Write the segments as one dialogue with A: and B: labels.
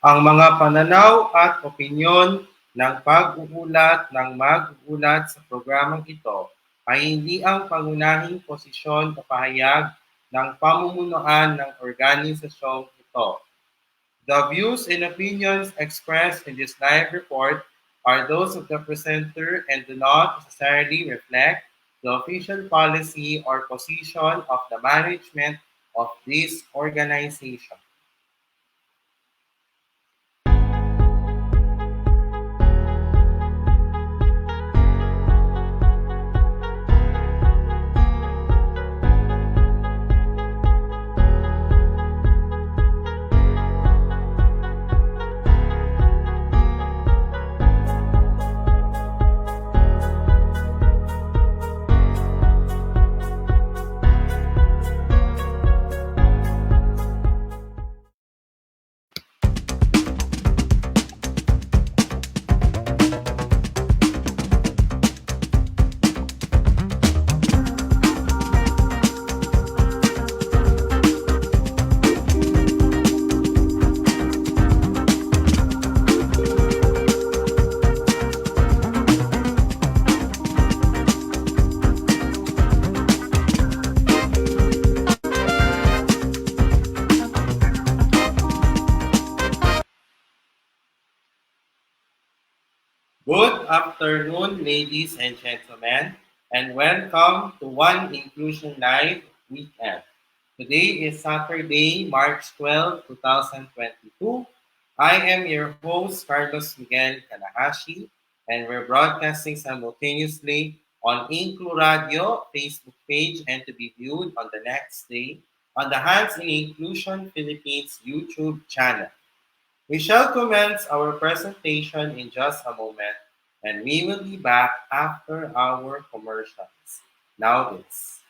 A: Ang mga pananaw at opinyon ng pag-uulat ng mag-uulat sa programang ito ay hindi ang pangunahing posisyon o pahayag ng pamumunuan ng organisasyong ito. The views and opinions expressed in this live report are those of the presenter and do not necessarily reflect the official policy or position of the management of this organization. Good afternoon, ladies and gentlemen, and welcome to One Inclusion Live Weekend. Today is Saturday, March 12, 2022. I am your host, Carlos Miguel Kanahashi, and we're broadcasting simultaneously on InkluRadio Facebook page and to be viewed on the next day on the HNI Inclusion Pilipinas YouTube channel. We shall commence our presentation in just a moment, and we will be back after our commercials. Now this.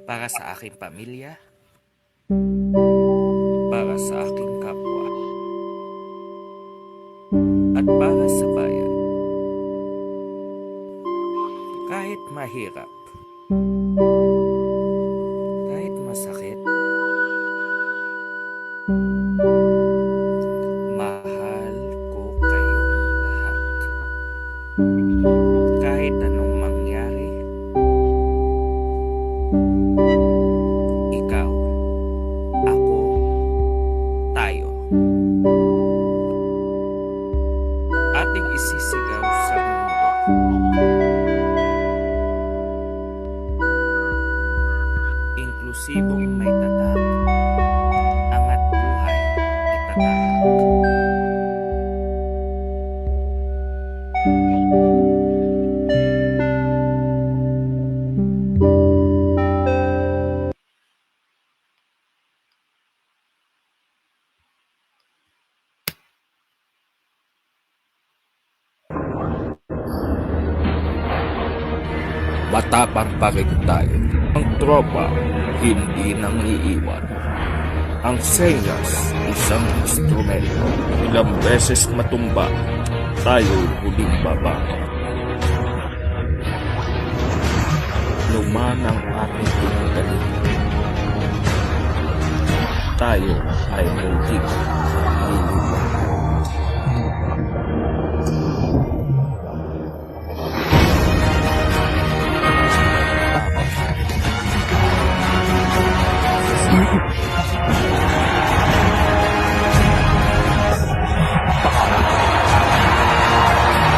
B: Para sa aking pamilya, para sa aking kapwa, at para sa bayan. Kahit mahirap, kahit masakit, mahal ko kayong lahat. Kahit anong mangyari, ikaw, ako, tayo. Ating isisigaw sa mundo. Inklusibong may tatak, angat buhay itatahak. Matapang pa rin tayo. Ang tropa, hindi nang iiwan. Ang senyas, isang instrumento. Ilang beses matumba, tayo huling babangon. Luman ang ating pinagaling. Tayo ay muling luluwa.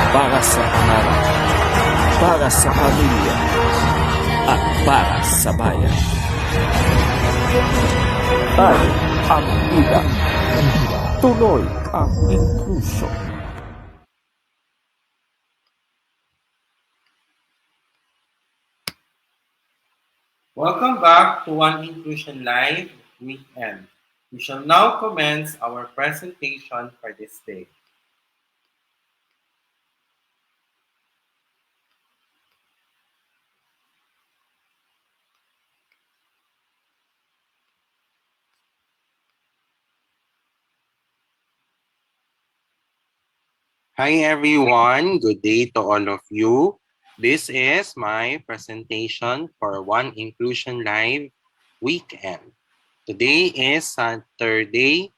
B: Para sa pangarap, para sa pamilya, at para sa bayan. Tayo ang ida. Tuloy ang inclusion.
A: Welcome back to One Inclusion Live Weekend. We shall now commence our presentation for this day. Hi everyone, good day to all of you. This is my presentation for One Inclusion Live Weekend. Today is Saturday,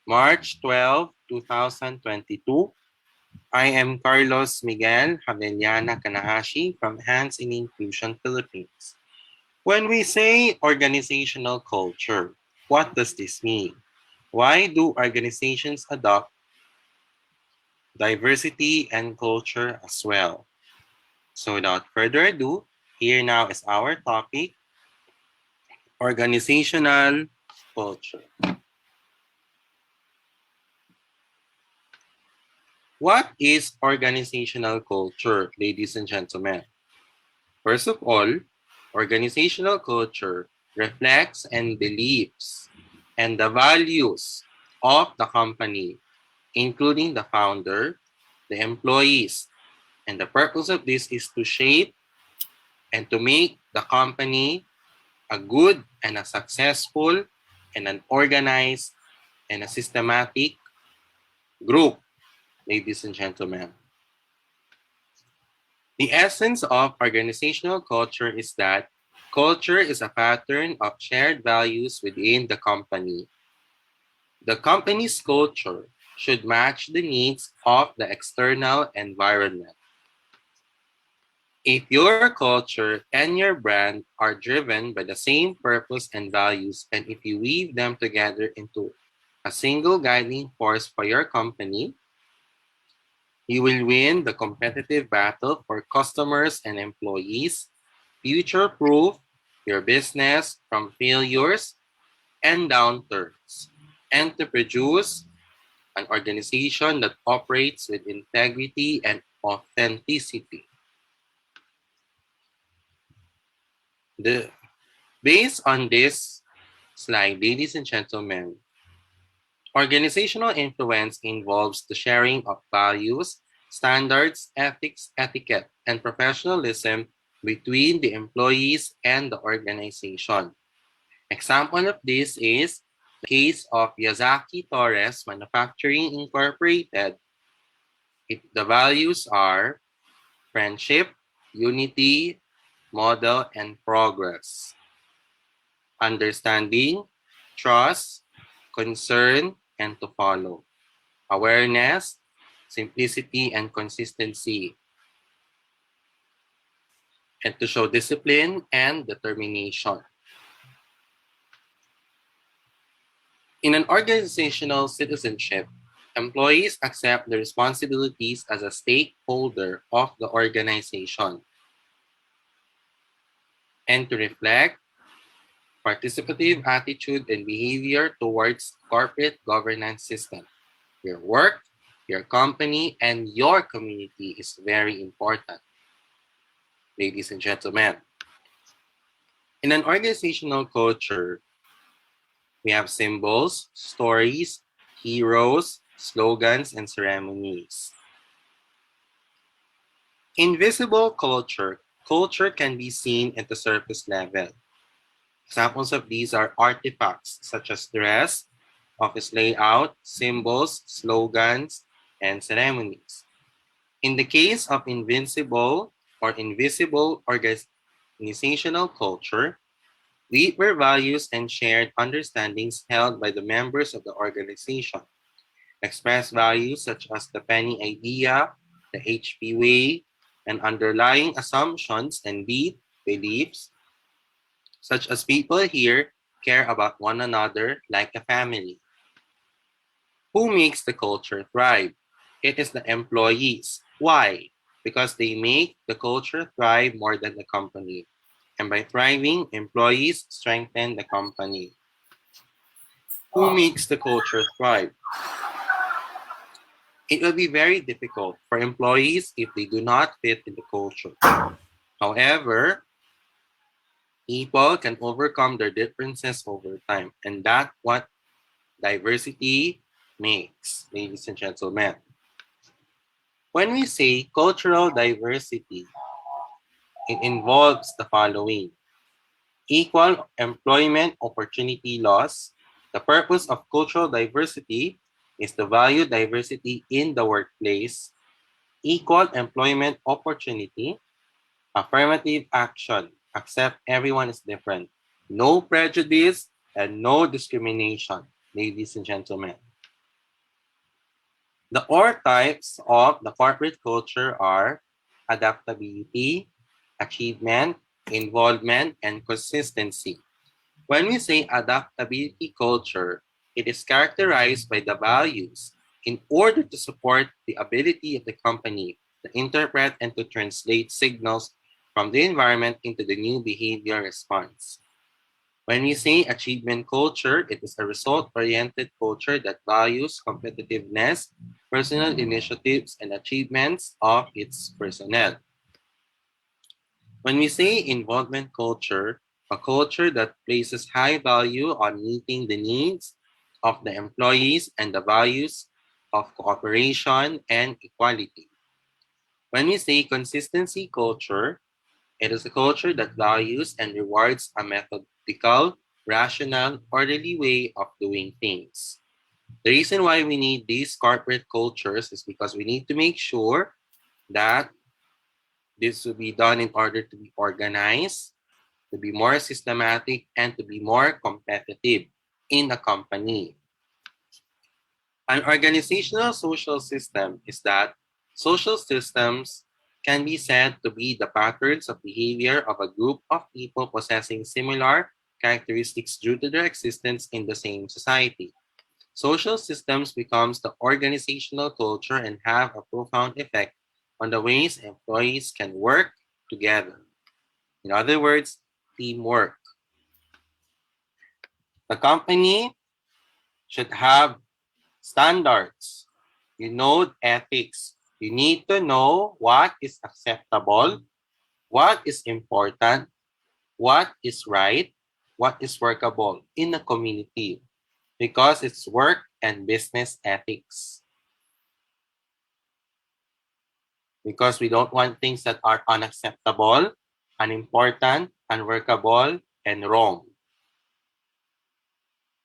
A: March 12, 2022. I am Carlos Miguel Kanahashi from HNI Inclusion Pilipinas. When we say organizational culture, what does this mean? Why do organizations adopt diversity and culture as well? So without further ado, here now is our topic, organizational culture. What is organizational culture, ladies and gentlemen? First of all, organizational culture reflects and believes and the values of the company, including the founder, the employees, and the purpose of this is to shape and to make the company a good and a successful and an organized and a systematic group, ladies and gentlemen. The essence of organizational culture is that culture is a pattern of shared values within the company. The company's culture should match the needs of the external environment. If your culture and your brand are driven by the same purpose and values, and if you weave them together into a single guiding force for your company, you will win the competitive battle for customers and employees, future-proof your business from failures and downturns, and to produce an organization that operates with integrity and authenticity. Based on this slide, ladies and gentlemen, organizational influence involves the sharing of values standards, ethics, etiquette, and professionalism between the employees and the organization. Example of this is the case of Yazaki Torres Manufacturing Incorporated. The values are friendship, unity, model, and progress. Understanding, trust, concern, and to follow. Awareness, simplicity, and consistency. And to show discipline and determination. In an organizational citizenship, employees accept the responsibilities as a stakeholder of the organization and to reflect participative attitude and behavior towards corporate governance system. Your work, your company, and your community is very important, ladies and gentlemen. In an organizational culture, we have symbols, stories, heroes, slogans, and ceremonies. Invisible culture. Culture can be seen at the surface level. Examples of these are artifacts such as dress, office layout, symbols, slogans, and ceremonies. In the case of invincible or invisible organizational culture, these were values and shared understandings held by the members of the organization. Express values such as the penny idea, the HP way, and underlying assumptions and deep beliefs, such as people here care about one another like a family. Who makes the culture thrive? It is the employees. Why? Because they make the culture thrive more than the company. And by thriving, employees strengthen the company. Who makes the culture thrive? It will be very difficult for employees if they do not fit in the culture. However, people can overcome their differences over time, and that's what diversity makes, ladies and gentlemen. When we say cultural diversity, it involves the following: equal employment opportunity laws. The purpose of cultural diversity is to value diversity in the workplace, equal employment opportunity, affirmative action, accept everyone is different, no prejudice, and no discrimination, ladies and gentlemen. The archetypes of the corporate culture are adaptability, achievement, involvement, and consistency. When we say adaptability culture, it is characterized by the values in order to support the ability of the company to interpret and to translate signals from the environment into the new behavior response. When we say achievement culture, it is a result-oriented culture that values competitiveness, personal initiatives, and achievements of its personnel. When we say involvement culture, a culture that places high value on meeting the needs of the employees and the values of cooperation and equality. When we say consistency culture, it is a culture that values and rewards a methodical, rational, orderly way of doing things. The reason why we need these corporate cultures is because we need to make sure that this will be done in order to be organized, to be more systematic, and to be more competitive in a company. An organizational social system is that social systems can be said to be the patterns of behavior of a group of people possessing similar characteristics due to their existence in the same society. Social systems becomes the organizational culture and have a profound effect on the ways employees can work together. In other words, teamwork. The company should have standards. You know ethics. You need to know what is acceptable, what is important, what is right, what is workable in a community because it's work and business ethics. because we don't want things that are unacceptable, unimportant, unworkable, and wrong.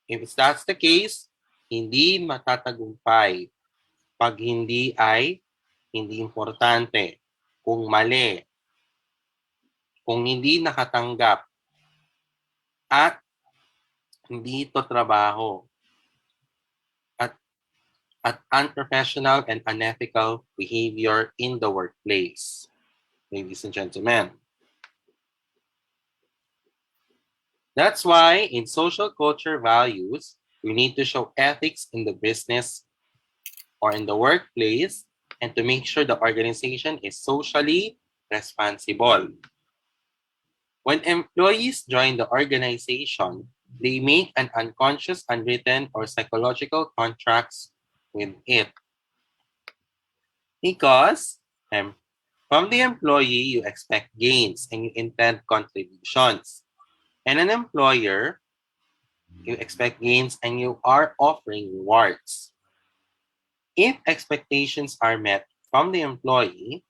A: If that's the case, hindi matatagumpay pag hindi ay hindi importante, kung mali, kung hindi nakatanggap, at hindi ito trabaho, at, at unprofessional and unethical behavior in the workplace. Ladies and gentlemen. That's why in social culture values, we need to show ethics in the business or in the workplace and to make sure the organization is socially responsible. When employees join the organization, they make an unconscious, unwritten, or psychological contracts with it. Because from the employee, you expect gains and you intend contributions. And an employer, you expect gains and you are offering rewards. If expectations are met from the employee,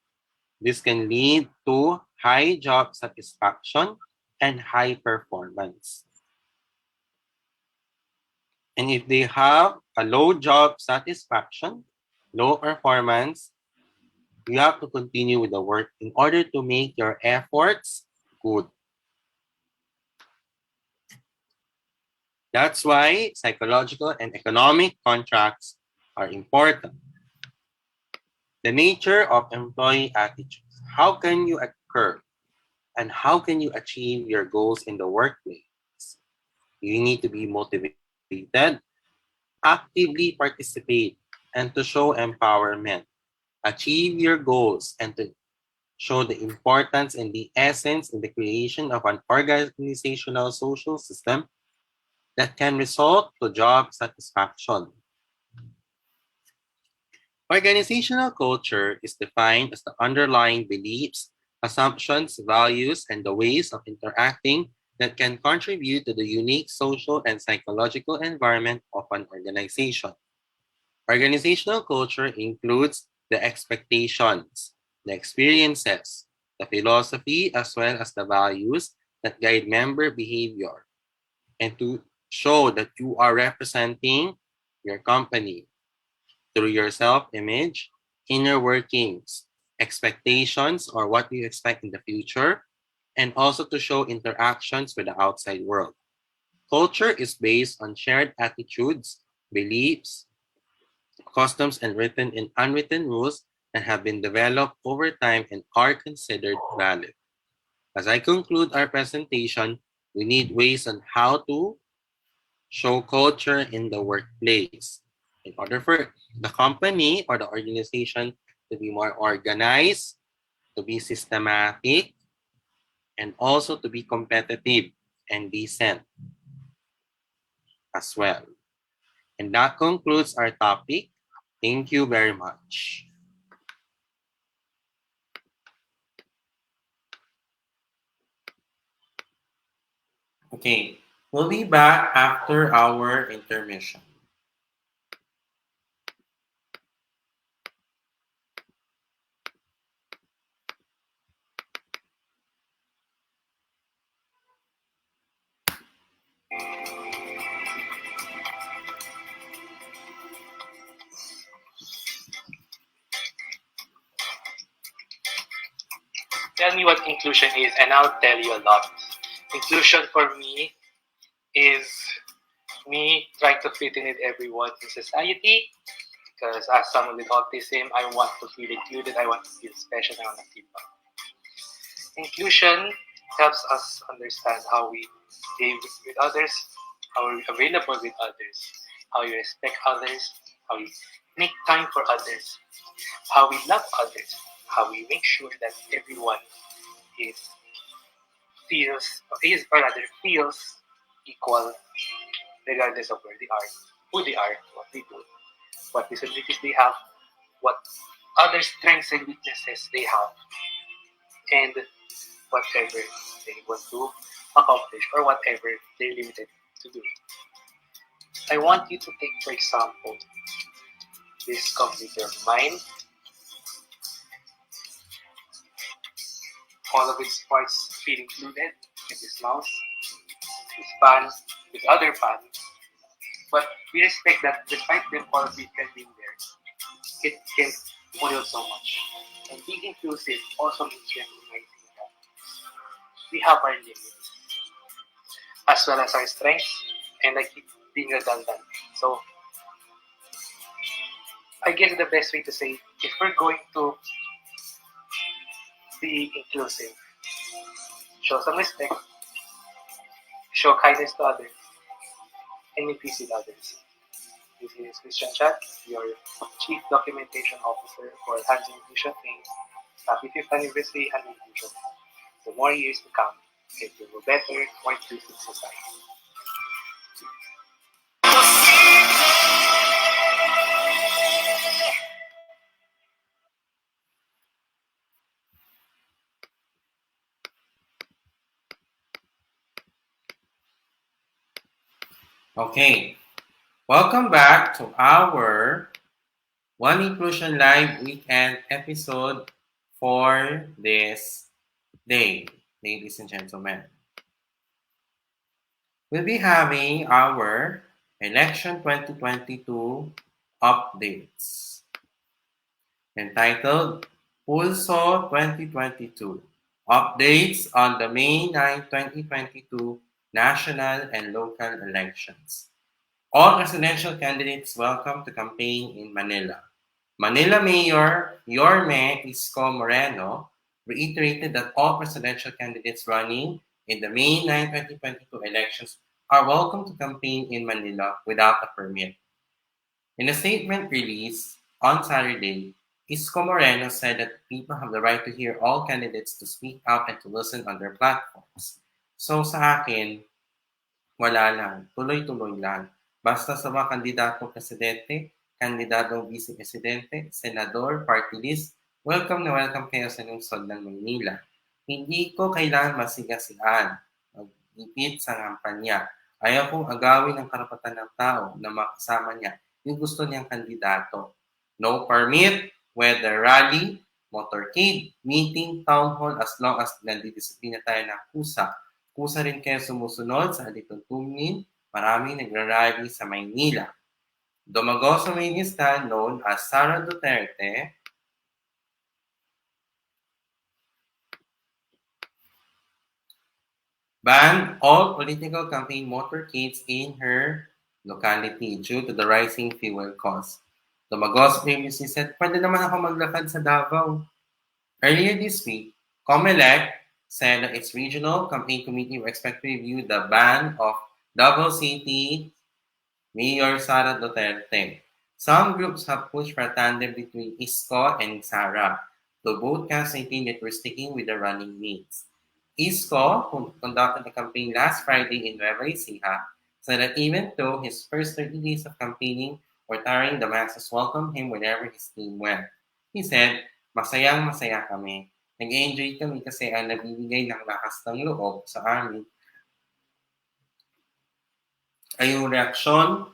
A: this can lead to high job satisfaction and high performance. And if they have a low job satisfaction, low performance, you have to continue with the work in order to make your efforts good. That's why psychological and economic contracts are important. The nature of employee attitudes. How can you occur and how can you achieve your goals in the workplace? You need to be motivated, actively participate, and to show empowerment. Achieve your goals and to show the importance and the essence in the creation of an organizational social system that can result to job satisfaction. Organizational culture is defined as the underlying beliefs, assumptions, values, and the ways of interacting that can contribute to the unique social and psychological environment of an organization. Organizational culture includes the expectations, the experiences, the philosophy, as well as the values that guide member behavior, and to show that you are representing your company through your self-image, inner workings, expectations or what you expect in the future, and also to show interactions with the outside world. Culture is based on shared attitudes, beliefs, customs, and written and unwritten rules that have been developed over time and are considered valid. As I conclude our presentation, we need ways on how to show culture in the workplace. In order for the company or the organization to be more organized, to be systematic, and also to be competitive and decent as well. And that concludes our topic. Thank you very much. Okay, we'll be back after our intermission.
C: Tell me what inclusion is, and I'll tell you a lot. Inclusion for me is me trying to fit in with everyone in society. Because as someone with autism, I want to feel included, I want to feel special, I want to feel loved. Inclusion helps us understand how we behave with others, how we're available with others, how we respect others, how we make time for others, how we love others, how we make sure that everyone is feels equal regardless of where they are, who they are, what they do, what disabilities they have, what other strengths and weaknesses they have, and whatever they want to accomplish or whatever they're limited to do. I want you to take, for example, this computer of mine. all of its parts feel included in this mouse, this pan, this other pan. But we respect that despite them all being being there, it can model so much. And being inclusive also means recognizing that we have our limits as well as our strengths, and I keep being redundant. So I guess the best way to say, if we're going to be inclusive, show some respect, show kindness to others, and make peace with others. This is Christian Chat, your Chief Documentation Officer for Hands Inclusion Inc. Happy 5th anniversary Hands Inclusion. The more years to come, it will be better, more inclusive society.
A: Okay, welcome back to our One Inclusion Live weekend episode for this day, ladies and gentlemen. We'll be having our election 2022 updates entitled Pulso 2022 Updates on the May 9, 2022 National and Local Elections. All presidential candidates welcome to campaign in Manila. Manila Mayor Yorme Isko Moreno reiterated that all presidential candidates running in the May 9, 2022 elections are welcome to campaign in Manila without a permit. In a statement released on Saturday, Isko Moreno said that people have the right to hear all candidates to speak out and to listen on their platforms. So sa akin, wala lang, tuloy-tuloy lang. Basta sa mga kandidatong presidente, kandidatong vice-presidente, senador, party list, welcome na welcome kayo sa lungsod ng Maynila. Hindi ko kailangan masigasian, mag-ipit sa kampanya. Ayaw kong agawin ang karapatan ng tao na makasama niya yung gusto niyang kandidato. No permit, whether rally, motorcade, meeting, town hall, as long as nandidisiplina tayo ng kusa. Kusa rin kayo sumusunod sa alituntunin, maraming nagrarally sa Maynila. Dumago sa Maynista known as Sara Duterte, banned all political campaign motorcades in her locality due to the rising fuel costs. Dumagos previously said, pwede naman ako maglakad sa Davao. Earlier this week, COMELEC said that its regional campaign committee will expect to review the ban of Davao City Mayor Sara Duterte. Some groups have pushed for a tandem between Isko and Sara, though both camps maintain that we're sticking with the running mates. Isko, who conducted a campaign last Friday in Nueva Ecija, said that even though his first 30 days of campaigning were tiring, the masses welcomed him wherever his team went. He said, masayang-masaya kami. Nag-enjoy kami kasi ang nabibigay ng lakas ng loob sa amin ay yung reaksyon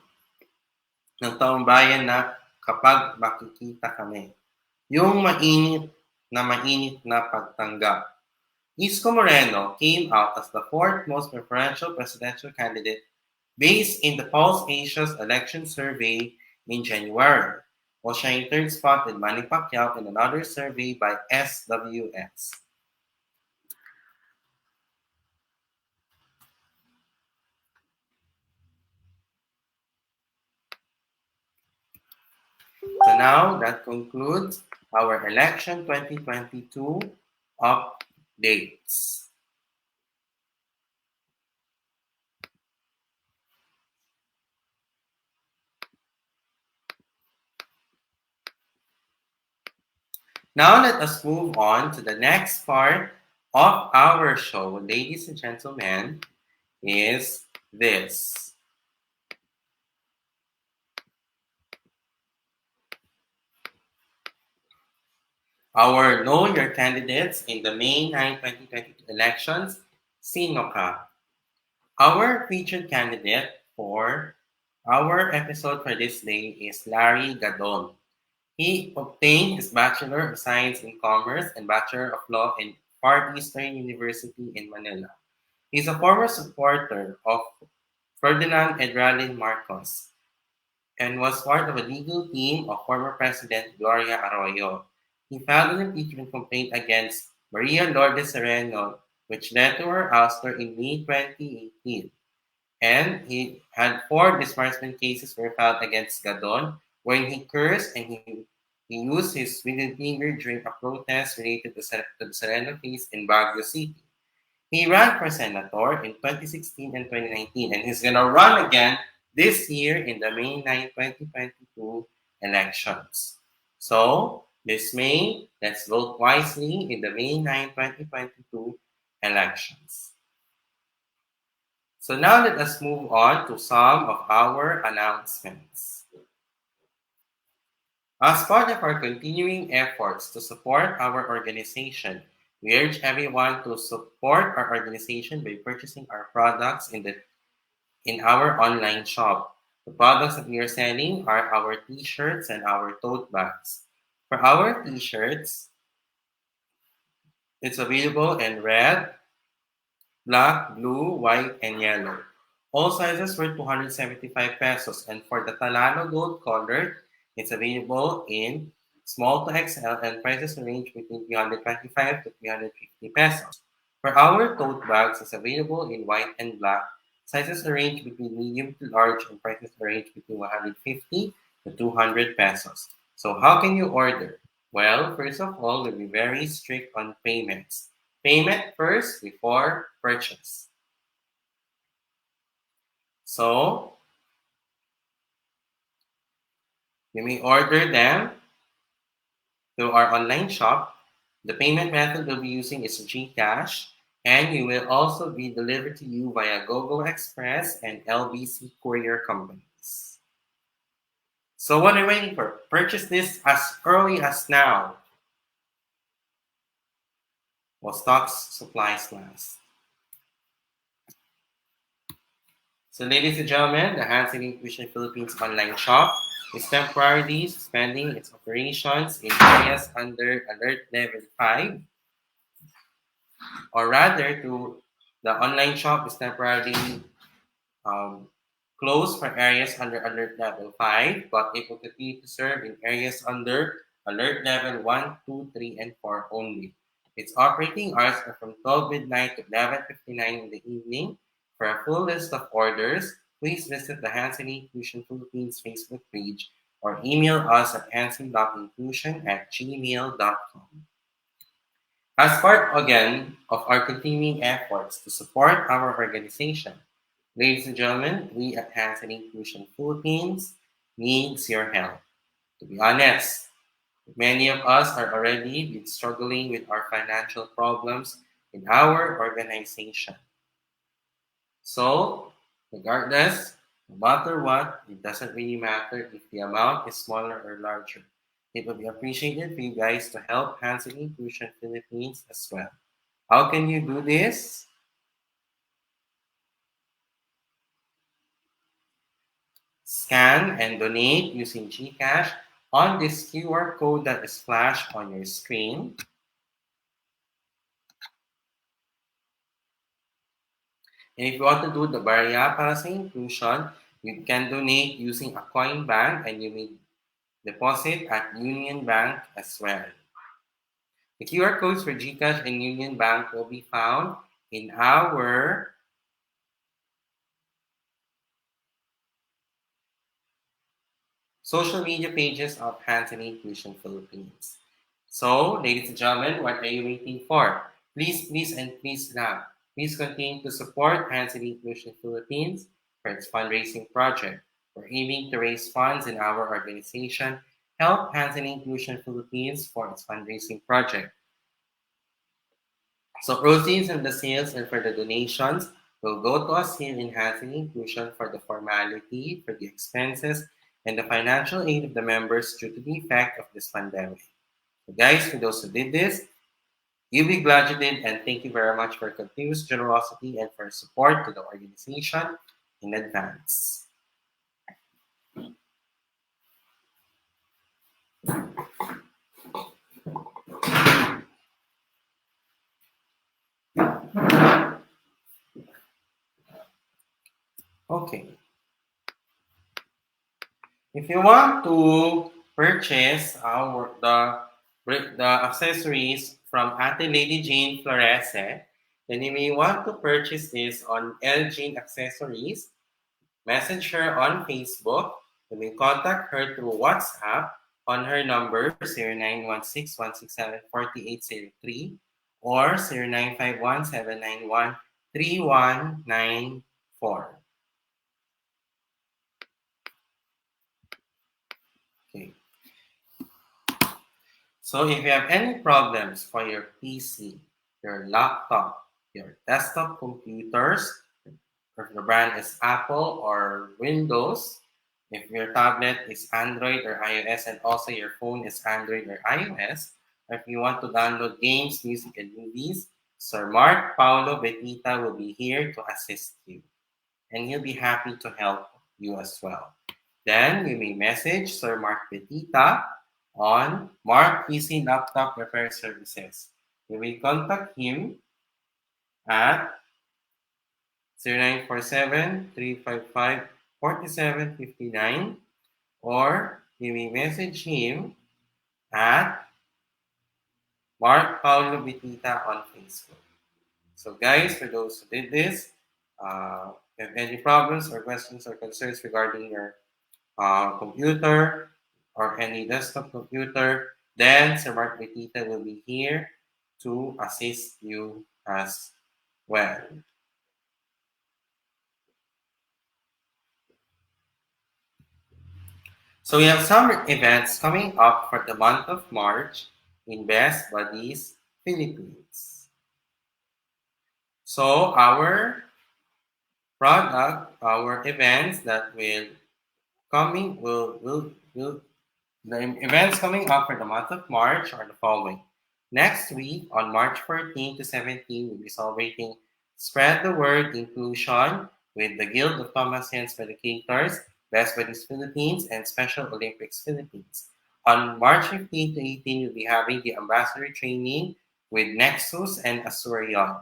A: ng taong bayan na kapag makikita kami. Yung mainit na pagtanggap. Isko Moreno came out as the fourth most preferential presidential candidate based in the Pulse Asia's election survey in January, while siya in third spot with Manny Pacquiao in another survey by SWS. So now that concludes our election 2022 updates. Now let us move on to the next part of our show, ladies and gentlemen, is this. Our Know Your Candidates in the May 9, 2022 elections, Sino Ka? Our featured candidate for our episode for this day is Larry Gadon. He obtained his Bachelor of Science in Commerce and Bachelor of Law in Far Eastern University in Manila. He's a former supporter of Ferdinand Edralin Marcos and was part of a legal team of former President Gloria Arroyo. He filed an impeachment complaint against Maria Lourdes Sereno, which led to her ouster in May 2018. And he had four disbursement cases were filed against Gadon, wherein he cursed and he used his middle finger during a protest related to the Sereno case in Baguio City. He ran for senator in 2016 and 2019, and he's gonna run again this year in the May 9, 2022 elections. So, this May, let's vote wisely in the May 9, 2022 elections. So now let us move on to some of our announcements. As part of our continuing efforts to support our organization, we urge everyone to support our organization by purchasing our products in our online shop. The products that we are selling are our t-shirts and our tote bags. For our t-shirts, it's available in red, black, blue, white, and yellow. All sizes were 275 pesos. And for the Talano Gold Colored, it's available in small to XL and prices range between 325 to 350 pesos. For our tote bags, it's available in white and black. Sizes range between medium to large and prices range between 150 to 200 pesos. So how can you order? Well, first of all, we'll be very strict on payments. Payment first before purchase. So, you may order them through our online shop. The payment method we'll be using is GCash, and you will also be delivered to you via GoGo Express and LBC Courier Companies. So what are you waiting for? Purchase this as early as now, while stocks supplies last. So ladies and gentlemen, the HNI Inclusion Philippines online shop is temporarily suspending its operations in areas under Alert Level 5, or rather, the online shop is temporarily um, closed for areas under Alert Level 5, but it will continue to serve in areas under Alert Level 1, 2, 3, and 4 only. Its operating hours are from 12 midnight to 11:59 in the evening. For a full list of orders, please visit the Hansen Inclusion Philippines Facebook page or email us at hansen.inclusion@gmail.com. As part again of our continuing efforts to support our organization, ladies and gentlemen, we at Hansen Inclusion Philippines needs your help. To be honest, many of us are already been struggling with our financial problems in our organization. So, regardless, no matter what, it doesn't really matter if the amount is smaller or larger. It would be appreciated for you guys to help Hansen Inclusion Philippines as well. How can you do this? Scan and donate using GCash on this QR code that is flashed on your screen. And if you want to do the Barya para sa inclusion, you can donate using a coin bank and you may deposit at Union Bank as well. The QR codes for GCash and Union Bank will be found in our social media pages of Hansen Inclusion Philippines. So, ladies and gentlemen, what are you waiting for? Please, please, and please now, please continue to support Hansen Inclusion Philippines for its fundraising project. We're aiming to raise funds in our organization, help Hansen Inclusion Philippines for its fundraising project. So proceeds from the sales and for the donations will go to us here in Hansen Inclusion for the formality, for the expenses, and the financial aid of the members due to the effect of this pandemic. So guys, for those who did this, you be glad you did, and thank you very much for your continuous generosity and for support to the organization in advance. Okay. If you want to purchase the accessories from Ate Lady Jane Florese, then you may want to purchase this on L Jane Accessories. Message her on Facebook. You may contact her through WhatsApp on her number 0916-167-4803 or 0951-791-3194. Okay. So if you have any problems for your PC, your laptop, your desktop computers, if your brand is Apple or Windows, if your tablet is Android or iOS, and also your phone is Android or iOS, or if you want to download games, music, and movies, Sir Mark Paulo Betita will be here to assist you, and he'll be happy to help you as well. Then you may message Sir Mark Betita on Mark PC Laptop Repair Services. You may contact him at 0947-355-4759, or you may message him at Mark Paulo Bitita on Facebook. So guys, for those who did this, if you have any problems or questions or concerns regarding your computer or any desktop computer, then Sir Mark Bitita will be here to assist you as well. So we have some events coming up for the month of March in Best Buddies Philippines. So our events that will the events coming up for the month of March are the following. Next week, on March 14 to 17, we'll be celebrating Spread the Word Inclusion with the Guild of Thomasians Educators, Best Buddies Philippines, and Special Olympics Philippines. On March 15 to 18, we'll be having the Ambassador Training with Nexus and Asurion.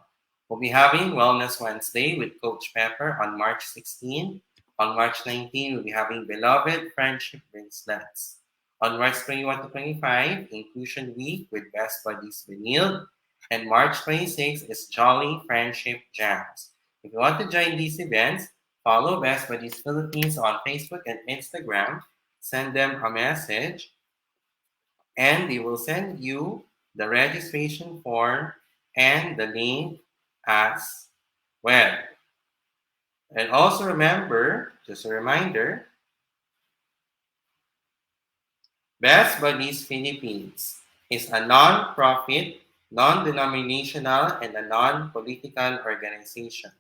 A: We'll be having Wellness Wednesday with Coach Pepper on March 16. On March 19, we'll be having Beloved Friendship Bracelets. On March 21 to 25, Inclusion Week with Best Buddies Benilde. And March 26 is Jolly Friendship Jams. If you want to join these events, follow Best Buddies Philippines on Facebook and Instagram. Send them a message, and they will send you the registration form and the link as well. And also remember, just a reminder, Best Buddies Philippines is a non-profit, non-denominational, and a non-political organization.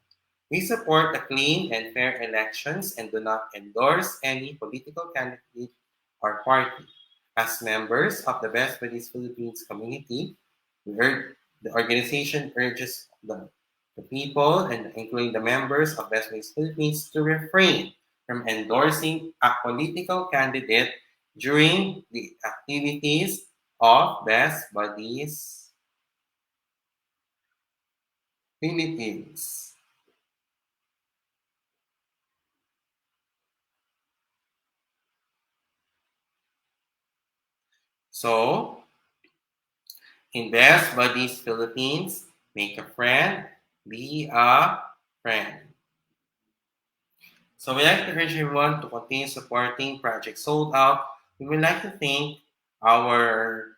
A: We support a clean and fair elections and do not endorse any political candidate or party. As members of the Best Buddies Philippines community, the organization urges the people, and including the members of Best Buddies Philippines, to refrain from endorsing a political candidate during the activities of Best Buddies Philippines. So, in Best Buddies Philippines, make a friend, be a friend. So we like to urge everyone to continue supporting Project Sold Out. We would like to thank our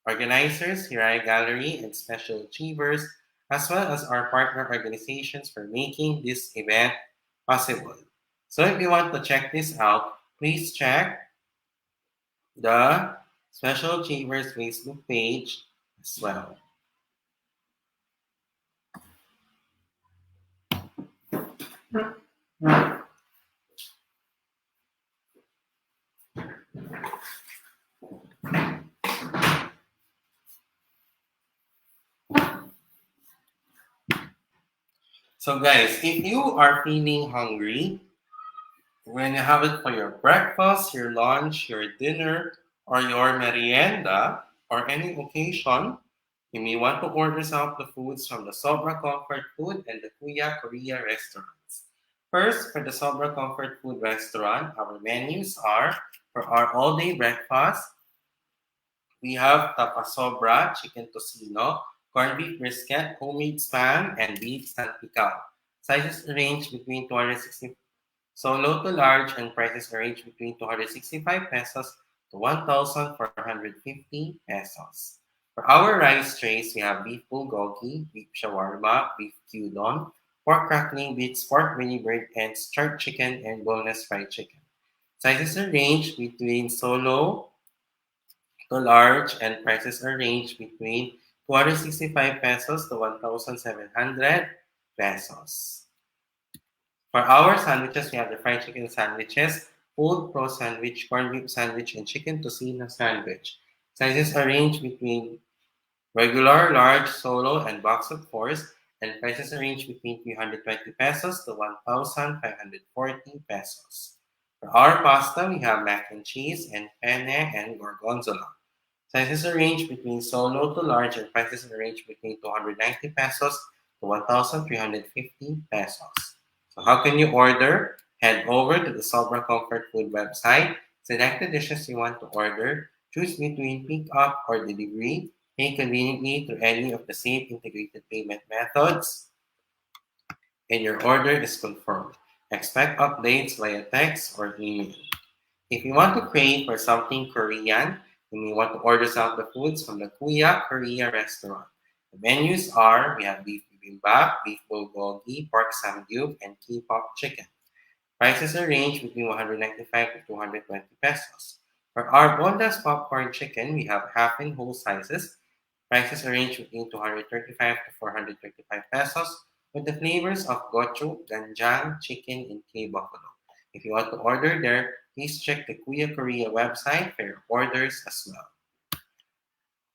A: organizers, Hirai Gallery, and Special Achievers, as well as our partner organizations for making this event possible. So if you want to check this out, please check the Special Achievers Facebook page as well. So guys, if you are feeling hungry, when you have it for your breakfast, your lunch, your dinner, or your merienda, or any occasion, you may want to order some of the foods from the Sobra Comfort Food and the Kuya Korea restaurants. First, for the Sobra Comfort Food Restaurant, our menus are for our all-day breakfast, we have tapa sobra, chicken tocino, corned beef brisket, homemade spam, and beef salpicao. Sizes range between 260 so low to large and prices range between 265 pesos to 1,450 pesos. For our rice trays, we have beef bulgogi, beef shawarma, beef gyudon, pork crackling bits, pork mini bird ends, charred chicken, and boneless fried chicken. Sizes range between solo to large and prices range between 265 pesos to 1,700 pesos. For our sandwiches, we have the fried chicken sandwiches, pulled pro sandwich, corned beef sandwich, and chicken tocino sandwich. Sizes range between regular, large, solo, and box of fours, and prices range between 320 pesos to 1,540 pesos. For our pasta, we have mac and cheese and penne and gorgonzola. Sizes range between solo to large, and prices range between 290 pesos to 1,350 pesos. So how can you order? Head over to the Sobra Comfort Food website, select the dishes you want to order, choose between pick up or delivery, pay conveniently through any of the same integrated payment methods, and your order is confirmed. Expect updates via text or email. If you want to crave for something Korean, you may want to order some of the foods from the Kuya Korea restaurant. The menus are we have beef bibimbap, beef bulgogi, pork samgyup, and K-pop chicken. Prices range between 195 to 220 pesos. For our boneless popcorn chicken, we have half and whole sizes. Prices range between 235 to 435 pesos with the flavors of gochu, ganjang, chicken, and K-buffalo. If you want to order there, please check the Kuya Korea website for your orders as well.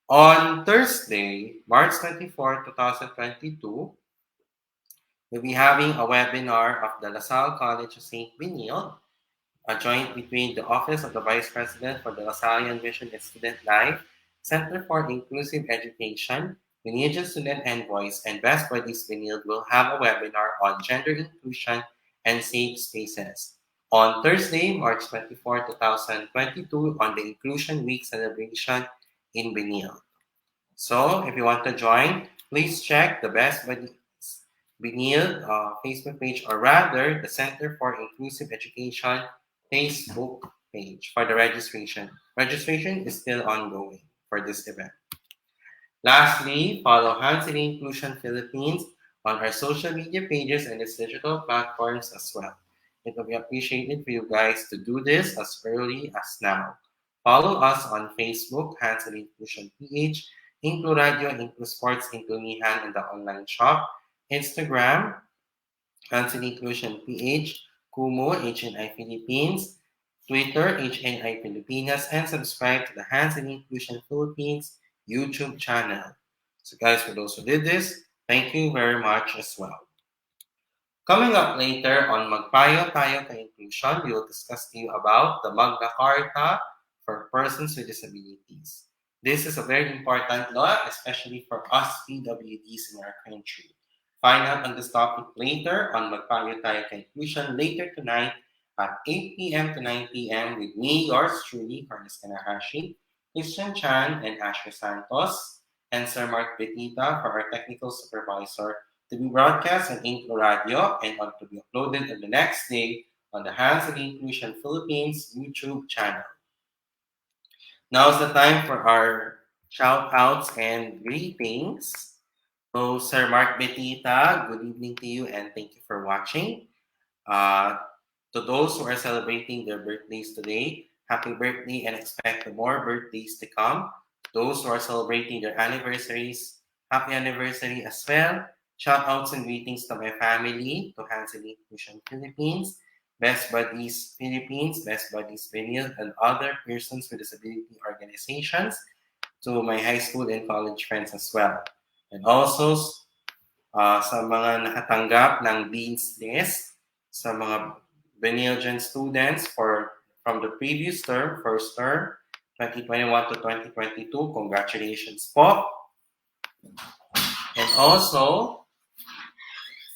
A: On Thursday, March 24, 2022, we'll be having a webinar of the LaSalle College of St. Benilde, a joint between the Office of the Vice President for the LaSallian Mission and Student Life, Center for Inclusive Education, Benilde Student Envoys, and Best Buddies Benilde will have a webinar on gender inclusion and safe spaces. On Thursday, March 24, 2022, on the Inclusion Week celebration in Benilde. So, if you want to join, please check the Best Buddies Benilde Facebook page, or rather, the Center for Inclusive Education Facebook page for the registration. Registration is still ongoing for this event. Lastly, follow HNI Inclusion Philippines on our social media pages and its digital platforms as well. It will be appreciated for you guys to do this as early as now. Follow us on Facebook, HNI Inclusion PH, InkluRadyo, InkluSports, InkluNihan, and the online shop. Instagram, HNI Inclusion PH, Kumu, HNI Philippines, Twitter, HNI Pilipinas, and subscribe to the HNI Inclusion Philippines YouTube channel. So guys, for those who did this, thank you very much as well. Coming up later on Magpayo Tayo Ka Inclusion, we will discuss to you about the Magna Carta for persons with disabilities. This is a very important law, especially for us PWDs in our country. Find out on this topic later on Magpayo Tayo Ka Inclusion later tonight at 8 p.m. to 9 p.m. with me, yours truly, Miguel Kanahashi, Christian Chan, and Asher Santos, and Sir Mark Betita for our technical supervisor, to be broadcast on InkluRadyo and on to be uploaded on the next day on the Hands of Inclusion Philippines YouTube channel. Now is the time for our shout outs and greetings. So, Sir Mark Betita, good evening to you and thank you for watching. To those who are celebrating their birthdays today, happy birthday and expect more birthdays to come. Those who are celebrating their anniversaries, happy anniversary as well. Shout outs and greetings to my family, to HNI Inclusion Philippines, Best Buddies Philippines, Best Buddies Benilde, and other persons with disability organizations, to my high school and college friends as well. And also sa mga nakatanggap ng Dean's List, sa mga Benildian students from the previous term, first term, 2021 to 2022, congratulations po. And also,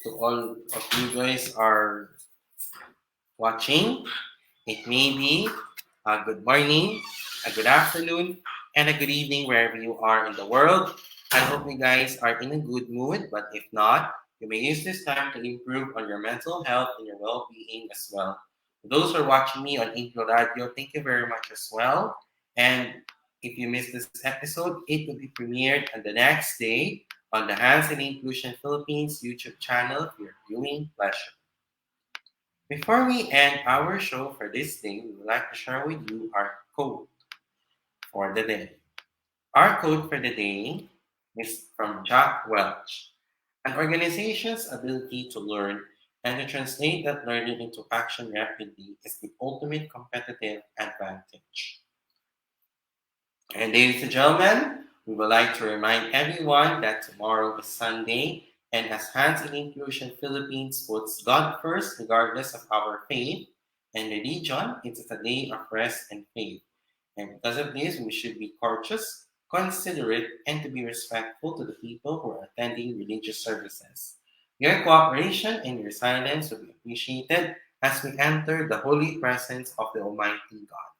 A: to all of you guys are watching. It may be a good morning, a good afternoon, and a good evening wherever you are in the world. I hope you guys are in a good mood, but if not, you may use this time to improve on your mental health and your well-being as well. For those who are watching me on InkluRadio, thank you very much as well. And if you missed this episode, it will be premiered on the next day on the Hands in Inclusion Philippines YouTube channel for your viewing pleasure. Before we end our show for this day, we would like to share with you our quote for the day. Our quote for the day is from Jack Welch. An organization's ability to learn and to translate that learning into action rapidly is the ultimate competitive advantage. And ladies and gentlemen, we would like to remind everyone that tomorrow is Sunday, and as Hands in Inclusion Philippines puts God first regardless of our faith and religion, it is a day of rest and faith. And because of this, we should be courteous, considerate, and to be respectful to the people who are attending religious services. Your cooperation and your silence will be appreciated as we enter the holy presence of the Almighty God.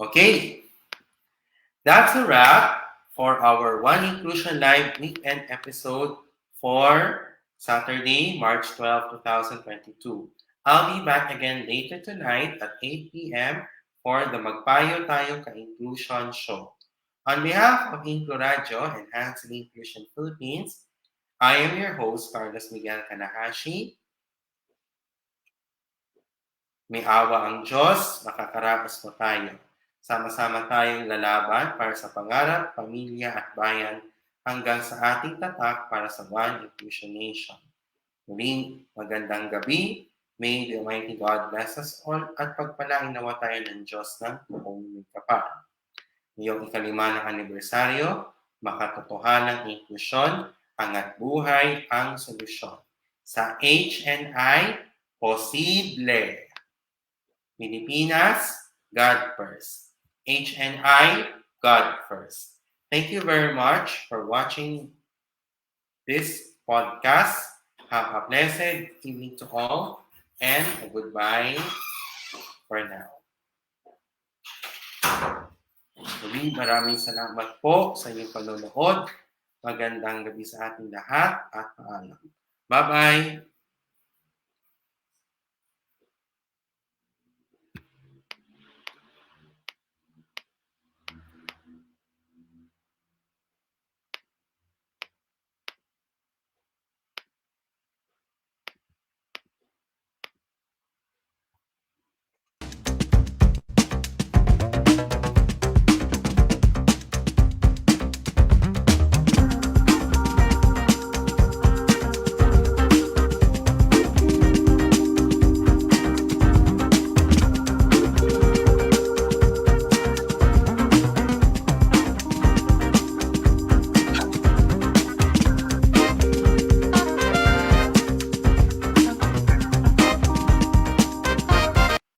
A: Okay, that's a wrap for our One Inclusion Live weekend episode for Saturday, March 12, 2022. I'll be back again later tonight at 8 p.m. for the Magpayo Tayo Ka-Inclusion Show. On behalf of InkluRadyo and Hands in Inclusion Philippines, I am your host, Carlos Miguel Kanahashi. May awa ang Diyos, makakaraos po tayo. Sama-sama tayong lalaban para sa pangarap, pamilya at bayan hanggang sa ating tatak para sa One Inclusion Nation. Muling magandang gabi. May the Almighty God bless us all at pagpalain nawa tayo ng Diyos ng buong may kapal. Ngayong ikalima ng anibersaryo, makatotohanang inklusyon, angat buhay ang solusyon. Sa HNI, posible. Pilipinas, God first. HNI, God first. Thank you very much for watching this podcast. Have a blessed evening to all and a goodbye for now. Muli, maraming salamat po sa inyong panonood. Magandang gabi sa ating lahat at paalam. Bye-bye!